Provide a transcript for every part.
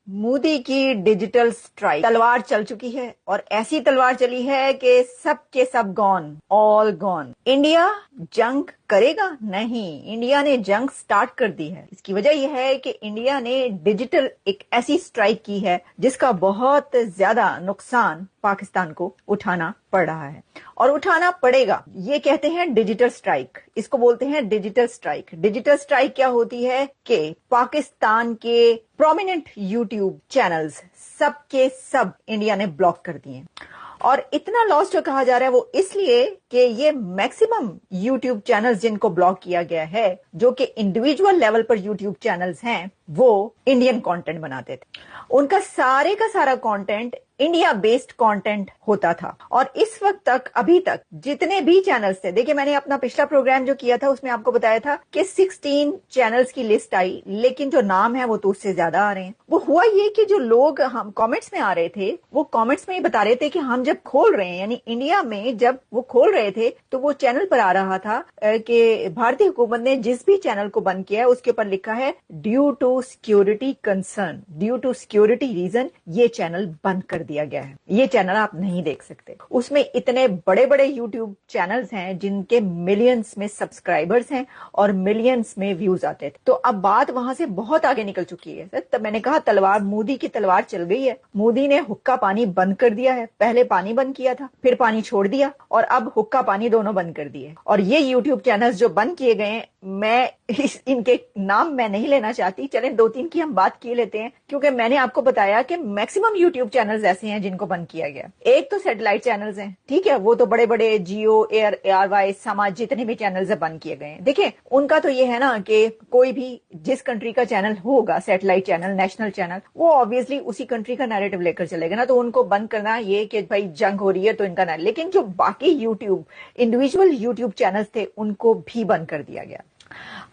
मोदी की digital strike तलवार चल चुकी है और ऐसी तलवार चली है कि सब के सब गॉन, ऑल गॉन। इंडिया जंग करेगा? नहीं, इंडिया ने जंग स्टार्ट कर दी है। इसकी वजह यह है कि इंडिया ने डिजिटल एक ऐसी स्ट्राइक की है जिसका बहुत ज्यादा नुकसान पाकिस्तान को उठाना पड़ रहा है और उठाना पड़ेगा। ये कहते हैं डिजिटल स्ट्राइक, इसको बोलते हैं डिजिटल स्ट्राइक। डिजिटल स्ट्राइक क्या होती है कि पाकिस्तान के प्रोमिनेंट यूट्यूब चैनल्स सब के सब इंडिया ने ब्लॉक कर दिए और इतना लॉस जो कहा जा रहा है वो इसलिए कि ये मैक्सिमम यूट्यूब चैनल्स जिनको ब्लॉक किया गया है, जो कि इंडिविजुअल लेवल पर यूट्यूब चैनल्स हैं, वो इंडियन कंटेंट बनाते थे। उनका सारे का सारा कंटेंट इंडिया बेस्ड कंटेंट होता था और इस वक्त तक अभी तक जितने भी चैनल्स थे, देखिए मैंने अपना पिछला प्रोग्राम जो किया था उसमें आपको बताया था कि 16 चैनल्स की लिस्ट आई, लेकिन जो नाम है वो तो उससे ज्यादा आ रहे हैं। वो हुआ ये कि जो लोग हम कमेंट्स में आ रहे थे वो कमेंट्स में ही बता रहे थे कि हम जब खोल रहे हैं, यानी इंडिया में जब वो खोल रहे थे तो वो चैनल पर आ रहा था कि भारतीय हुकूमत ने जिस भी चैनल को बंद किया है उसके ऊपर लिखा है due to security concern, due to security reason ये चैनल बंद कर दिया गया है, ये चैनल आप नहीं देख सकते। उसमें इतने बड़े बड़े यूट्यूब चैनल्स हैं जिनके मिलियंस में सब्सक्राइबर्स हैं और मिलियंस में व्यूज आते थे। तो अब बात वहां से बहुत आगे निकल चुकी है। तब मैंने कहा तलवार, मोदी की तलवार चल गई है। मोदी ने हुक्का पानी बंद कर दिया है, पहले पानी बंद किया था, फिर पानी छोड़ दिया और अब हुक्का पानी दोनों बंद कर दिए। और ये यूट्यूब चैनल्स जो बंद किए गए, मैं इनके नाम मैं नहीं लेना चाहती, चलें दो तीन की हम बात किए लेते हैं, क्योंकि मैंने आपको बताया कि मैक्सिमम यूट्यूब चैनल्स ऐसे हैं जिनको बंद किया गया। एक तो सैटेलाइट चैनल्स हैं, ठीक है, वो तो बड़े बड़े जियो, एयर, ARY, समाज, जितने भी चैनल्स है बंद किए गए हैं। देखिए उनका तो ये है ना कि कोई भी जिस कंट्री का चैनल होगा, सैटेलाइट चैनल, नेशनल चैनल, वो ऑब्वियसली उसी कंट्री का नैरेटिव लेकर चलेगा ना, तो उनको बंद करना ये कि भाई जंग हो रही है तो इनका ना। लेकिन जो बाकी यूट्यूब इंडिविजुअल यूट्यूब चैनल्स थे उनको भी बंद कर दिया गया।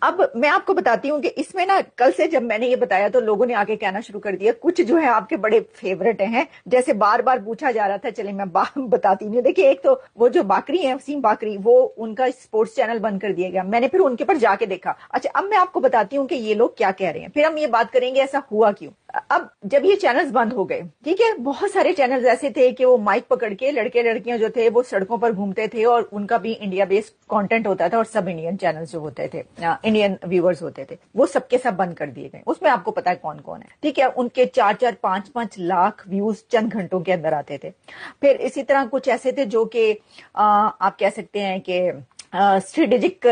अब मैं आपको बताती हूँ कि इसमें ना कल से जब मैंने ये बताया तो लोगों ने आके कहना शुरू कर दिया, कुछ जो है आपके बड़े फेवरेट हैं, जैसे बार बार पूछा जा रहा था, चले मैं बताती हूँ। देखिए एक तो वो जो बाकरी है, वसीम बाकरी, वो उनका स्पोर्ट्स चैनल बंद कर दिया गया। मैंने फिर उनके पर जाके देखा। अच्छा, अब मैं आपको बताती हूँ कि ये लोग क्या कह रहे हैं, फिर हम ये बात करेंगे ऐसा हुआ क्यों। अब जब ये चैनल्स बंद हो गए, ठीक है, बहुत सारे चैनल्स ऐसे थे कि वो माइक पकड़ के लड़के लड़कियां जो थे वो सड़कों पर घूमते थे और उनका भी इंडिया बेस्ड कंटेंट होता था और सब इंडियन चैनल्स जो होते थे, इंडियन व्यूअर्स होते थे, वो सबके सब बंद कर दिए गए। उसमें आपको पता है कौन कौन है, ठीक है, उनके 4-4, 5-5 लाख व्यूज चंद घंटों के अंदर आते थे। फिर इसी तरह कुछ ऐसे थे जो कि आप कह सकते हैं कि स्ट्रेटेजिक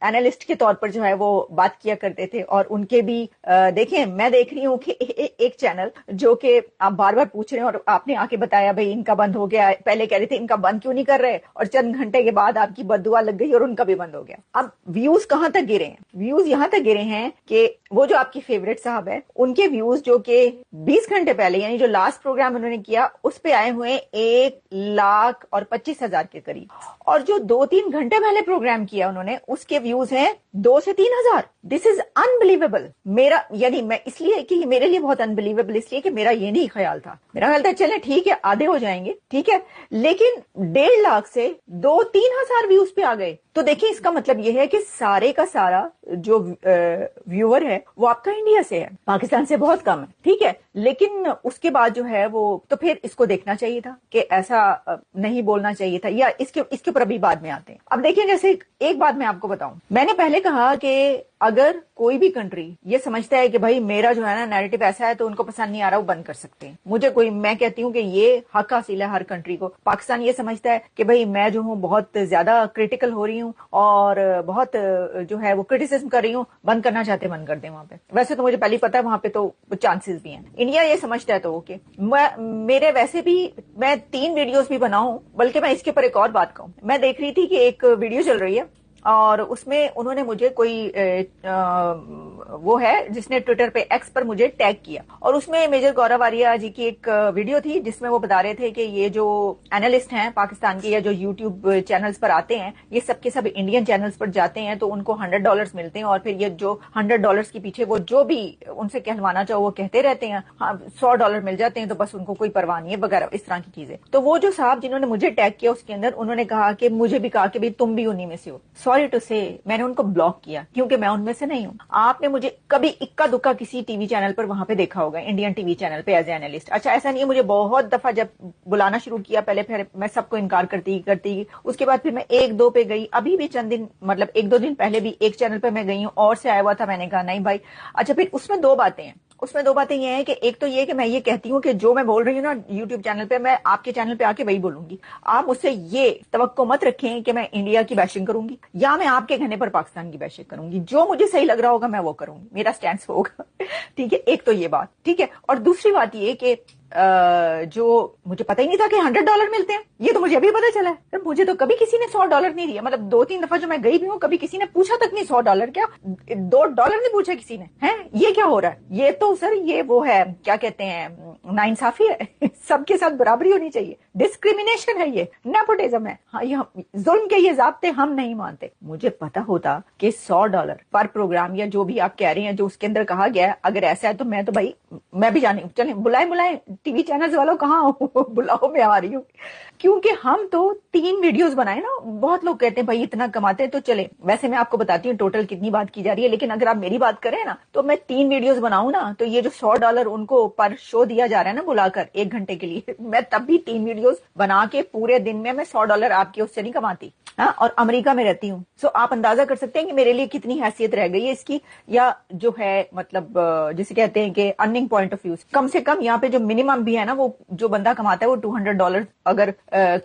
एनालिस्ट के तौर पर जो है वो बात किया करते थे और उनके भी देखें, मैं देख रही हूँ कि एक चैनल जो कि आप बार बार पूछ रहे हैं और आपने आके बताया भाई इनका बंद हो गया, पहले कह रहे थे इनका बंद क्यों नहीं कर रहे और चंद घंटे के बाद आपकी बद्दुआ लग गई और उनका भी बंद हो गया। अब व्यूज कहां तक गिरे हैं? व्यूज यहां तक गिरे हैं कि वो जो आपकी फेवरेट साहब है उनके व्यूज जो कि 20 घंटे पहले, यानी जो लास्ट प्रोग्राम उन्होंने किया उस पे आए हुए 1,25,000 के करीब, और जो 2-3 घंटे पहले प्रोग्राम किया उन्होंने उसके व्यूज हैं 2 से 3,000। This is unbelievable. मेरा यानी मैं इसलिए कि मेरे लिए बहुत अनबिलीवेबल इसलिए कि मेरा ये नहीं ख्याल था। मेरा ख्याल था चले ठीक है आधे हो जाएंगे, ठीक है, लेकिन 1.5 लाख से 2-3 हजार व्यूज पे आ गए। तो देखिए इसका मतलब यह है कि सारे का सारा जो व्यूअर है वो आपका इंडिया से है, पाकिस्तान से बहुत कम है, ठीक है, लेकिन उसके बाद जो है वो तो फिर इसको देखना चाहिए था कि ऐसा नहीं बोलना चाहिए था, या इसके ऊपर अभी बाद में आते हैं। अब देखिए जैसे एक बात मैं आपको बताऊं, मैंने पहले कहा कि अगर कोई भी कंट्री ये समझता है कि भाई मेरा जो है ना नैरेटिव ऐसा है तो उनको पसंद नहीं आ रहा वो बंद कर सकते हैं, मुझे कोई, मैं कहती हूँ कि ये हक हासिल है हर कंट्री को। पाकिस्तान ये समझता है कि भाई मैं जो हूँ बहुत ज्यादा क्रिटिकल हो रही हूँ और बहुत जो है वो क्रिटिसिज्म कर रही हूँ, बंद करना चाहते बंद कर दें वहां पे। वैसे तो मुझे पहले पता है वहां पे तो चांसेस भी हैं। इंडिया ये समझता है तो ओके, मेरे वैसे भी मैं 3 वीडियोस भी बनाऊं, बल्कि मैं इसके ऊपर एक और बात कहूं। मैं देख रही थी कि एक वीडियो चल रही है और उसमें उन्होंने मुझे कोई वो है जिसने ट्विटर पे, एक्स पर मुझे टैग किया, और उसमें मेजर गौरव आर्या जी की एक वीडियो थी जिसमें वो बता रहे थे कि ये जो एनालिस्ट हैं पाकिस्तान के या जो यूट्यूब चैनल्स पर आते हैं ये सब के सब इंडियन चैनल्स पर जाते हैं तो उनको $100 मिलते हैं और फिर ये जो $100 के पीछे वो जो भी उनसे कहलवाना चाहो वो कहते रहते हैं, हाँ $100 मिल जाते हैं तो बस उनको कोई परवाह नहीं है वगैरह इस तरह की चीजें। तो वो जो साहब जिन्होंने मुझे टैग किया उसके अंदर उन्होंने कहा कि मुझे भी कहा कि भाई तुम भी उन्हीं में से हो। सॉरी सॉरी टू से मैंने उनको ब्लॉक किया क्योंकि मैं उनमें से नहीं हूँ। आपने मुझे कभी इक्का दुक्का किसी टीवी चैनल पर वहां पे देखा होगा, इंडियन टीवी चैनल पे एज ए एनालिस्ट। अच्छा, ऐसा नहीं है, मुझे बहुत दफा जब बुलाना शुरू किया पहले फिर मैं सबको इनकार करती उसके बाद फिर मैं एक दो पे गई। अभी भी चंद दिन मतलब एक दो दिन पहले भी एक चैनल पे मैं गई हूँ और से आया हुआ था, मैंने कहा नहीं भाई। अच्छा, फिर उसमें दो बातें हैं। उसमें दो बातें ये हैं कि एक तो ये कि मैं ये कहती हूँ कि जो मैं बोल रही हूँ ना यूट्यूब चैनल पे, मैं आपके चैनल पे आके वही बोलूंगी। आप मुझसे ये तवक्को मत रखें कि मैं इंडिया की बैशिंग करूंगी या मैं आपके कहने पर पाकिस्तान की बैशिंग करूंगी। जो मुझे सही लग रहा होगा मैं वो करूंगी, मेरा स्टैंड होगा। ठीक है, एक तो ये बात ठीक है। और दूसरी बात ये कि जो मुझे पता ही नहीं था कि $100 मिलते हैं, ये तो मुझे अभी पता चला है। मुझे तो कभी किसी ने $100 नहीं दिया, मतलब 2-3 दफा जो मैं गई भी हूँ कभी किसी ने पूछा तक नहीं। $100 क्या, $2 नहीं पूछा किसी ने। है ये क्या हो रहा है? ये तो सर ये वो है, क्या कहते हैं, नाइंसाफी है। सबके साथ बराबरी होनी चाहिए, डिस्क्रिमिनेशन है, ये नेपोटिज्म है। हाँ, ये जुल्म के ये ज़ाब्ते हम नहीं मानते। मुझे पता होता कि $100 पर प्रोग्राम या जो भी आप कह रहे हैं जो उसके अंदर कहा गया है, अगर ऐसा है तो मैं तो भाई मैं भी जाने, चले बुलाए टीवी चैनल्स वालों, कहाँ बुलाओ, मैं आ रही हूँ। क्योंकि हम तो 3 वीडियोस बनाए ना। बहुत लोग कहते हैं भाई इतना कमाते हैं तो चले, वैसे मैं आपको बताती हूँ टोटल कितनी बात की जा रही है, लेकिन अगर आप मेरी बात करें ना तो मैं 3 वीडियोस बनाऊं ना तो ये जो $100 उनको पर शो दिया जा रहा है ना बुलाकर 1 घंटे के लिए, मैं तब भी 3 वीडियोस बना के पूरे दिन में मैं $100 आपके उससे नहीं कमाती। हाँ, और अमेरिका में रहती हूँ। सो आप अंदाजा कर सकते हैं कि मेरे लिए कितनी हैसियत रह गई है इसकी, या जो है मतलब जिसे कहते हैं कि अर्निंग पॉइंट ऑफ व्यू। कम से कम यहाँ पे जो मिनिमम भी है ना, वो जो बंदा कमाता है वो $200 अगर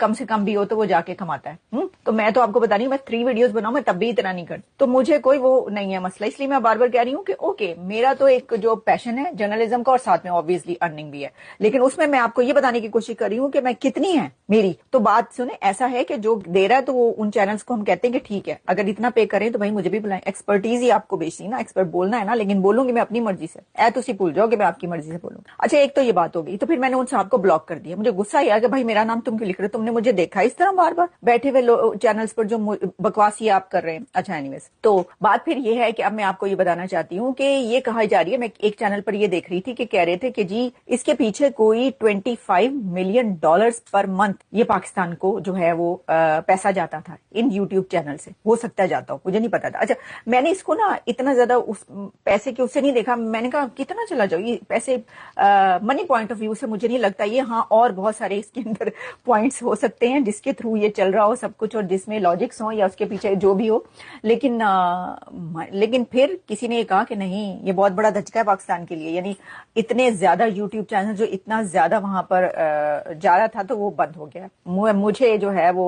कम से कम भी हो तो वो जाके कमाता है। तो मैं तो आपको बता रही हूँ, मैं 3 वीडियोस बनाऊं मैं तब भी इतना नहीं करती, तो मुझे कोई वो नहीं है मसला। इसलिए मैं बार बार कह रही हूँ कि ओके, मेरा तो एक जो पैशन है जर्नलिज्म का और साथ में ऑब्वियसली अर्निंग भी है, लेकिन उसमें मैं आपको ये बताने की कोशिश कर रही हूँ कि मैं कितनी है मेरी। तो बात सुने, ऐसा है कि जो दे रहा है तो वो उन चैनल्स को हम कहते हैं कि ठीक है अगर इतना पे करें तो भाई मुझे भी बुलाएं। एक्सपर्टीज ही आपको बेचनी ना, एक्सपर्ट बोलना है ना, लेकिन बोलूंगी मैं अपनी मर्जी से। ऐ तुसी भूल जाओ कि मैं आपकी मर्जी से बोलूंगी। अच्छा, एक तो ये बात हो गई। तो फिर मैंने उन साहब को ब्लॉक कर दिया। मुझे गुस्सा आया कि भाई मेरा नाम तुम क्यों लिख रहे हो, तुमने मुझे देखा इस तरह बार बार बैठे हुए चैनल्स पर जो बकवासी आप कर रहे हैं। अच्छा, एनीवेज, तो बात फिर ये है कि अब मैं आपको ये बताना चाहती हूँ कि ये कहा जा रही है, मैं एक चैनल पर ये देख रही थी कि कह रहे थे कि जी इसके पीछे कोई $25 मिलियन पर मंथ ये पाकिस्तान को जो है वो पैसा जाता था इन यूट्यूब चैनल से। हो सकता है जाता हो, मुझे नहीं पता था। अच्छा, मैंने इसको ना इतना ज्यादा उस पैसे के उससे नहीं देखा। मैंने कहा कितना चला जाओ ये पैसे, मनी पॉइंट ऑफ व्यू से मुझे नहीं लगता ये। हाँ, और बहुत सारे इसके अंदर पॉइंट्स हो सकते हैं जिसके थ्रू ये चल रहा हो सब कुछ, और जिसमें लॉजिक्स हो या उसके पीछे जो भी हो, लेकिन फिर किसी ने ये कहा कि नहीं, ये बहुत बड़ा धचका है पाकिस्तान के लिए। यानी इतने ज्यादा यूट्यूब चैनल जो इतना ज्यादा वहां पर जा रहा था तो वो बंद हो गया। मुझे जो है वो,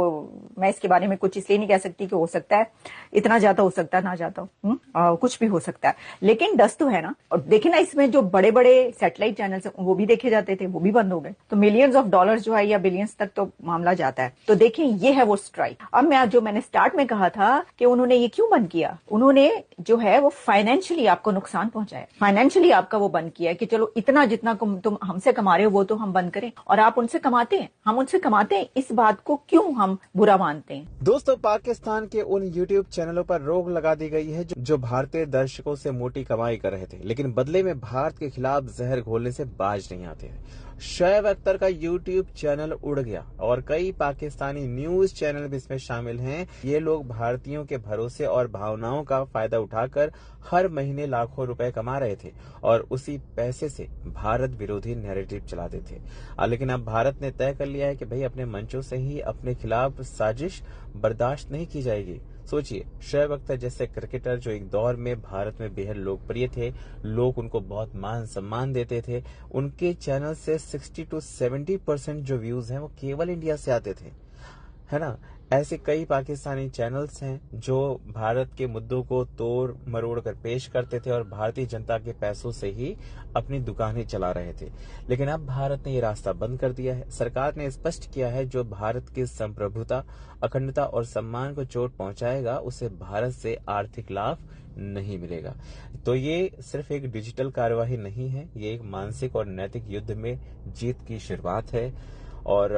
मैं इसके बारे में कुछ इसलिए नहीं कह सकती कि हो सकता है इतना ज्यादा हो सकता है, ना जाता हो, कुछ भी हो सकता है, लेकिन डस तो है ना। और देखिए ना, इसमें जो बड़े बड़े सैटेलाइट चैनल वो भी देखे जाते थे, वो भी बंद हो गए। तो मिलियंस ऑफ डॉलर्स जो है या बिलियंस तक तो मामला जाता है। तो देखिए ये है वो स्ट्राइक। अब मैंने स्टार्ट में कहा था कि उन्होंने ये क्यों बंद किया, उन्होंने जो है वो फाइनेंशियली आपको नुकसान पहुंचाया, फाइनेंशियली आपका वो बंद किया कि चलो इतना जितना तुम हमसे कमा रहे हो वो तो हम बंद करें, और आप उनसे कमाते हैं, हम उनसे कमाते हैं, इस बात को क्यों हम बुरा मानते हैं। दोस्तों, पाकिस्तान के उन यूट्यूब चैनलों पर रोक लगा दी गई है जो भारतीय दर्शकों से मोटी कमाई कर रहे थे, लेकिन बदले में भारत के खिलाफ जहर घोलने से बाज नहीं आते हैं। शोएब अख्तर का यूट्यूब चैनल उड़ गया और कई पाकिस्तानी न्यूज चैनल भी इसमें शामिल हैं। ये लोग भारतीयों के भरोसे और भावनाओं का फायदा उठाकर हर महीने लाखों रुपए कमा रहे थे और उसी पैसे से भारत विरोधी नैरेटिव चलाते थे। लेकिन अब भारत ने तय कर लिया है कि भाई अपने मंचों से ही अपने खिलाफ साजिश बर्दाश्त नहीं की जाएगी। सोचिए, शोएब अख्तर जैसे क्रिकेटर जो एक दौर में भारत में बेहद लोकप्रिय थे, लोग उनको बहुत मान सम्मान देते थे, उनके चैनल से 60 to 70% जो व्यूज हैं वो केवल इंडिया से आते थे, है ना। ऐसे कई पाकिस्तानी चैनल्स हैं जो भारत के मुद्दों को तोड़ मरोड़ कर पेश करते थे और भारतीय जनता के पैसों से ही अपनी दुकानें चला रहे थे। लेकिन अब भारत ने ये रास्ता बंद कर दिया है। सरकार ने स्पष्ट किया है जो भारत की संप्रभुता, अखंडता और सम्मान को चोट पहुंचाएगा उसे भारत से आर्थिक लाभ नहीं मिलेगा। तो ये सिर्फ एक डिजिटल कार्यवाही नहीं है, ये एक मानसिक और नैतिक युद्ध में जीत की शुरुआत है। और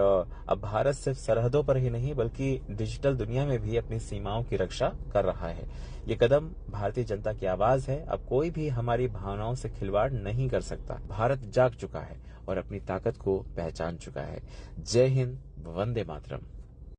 अब भारत सिर्फ सरहदों पर ही नहीं बल्कि डिजिटल दुनिया में भी अपनी सीमाओं की रक्षा कर रहा है। ये कदम भारतीय जनता की आवाज है। अब कोई भी हमारी भावनाओं से खिलवाड़ नहीं कर सकता। भारत जाग चुका है और अपनी ताकत को पहचान चुका है। जय हिंद, वंदे मातरम।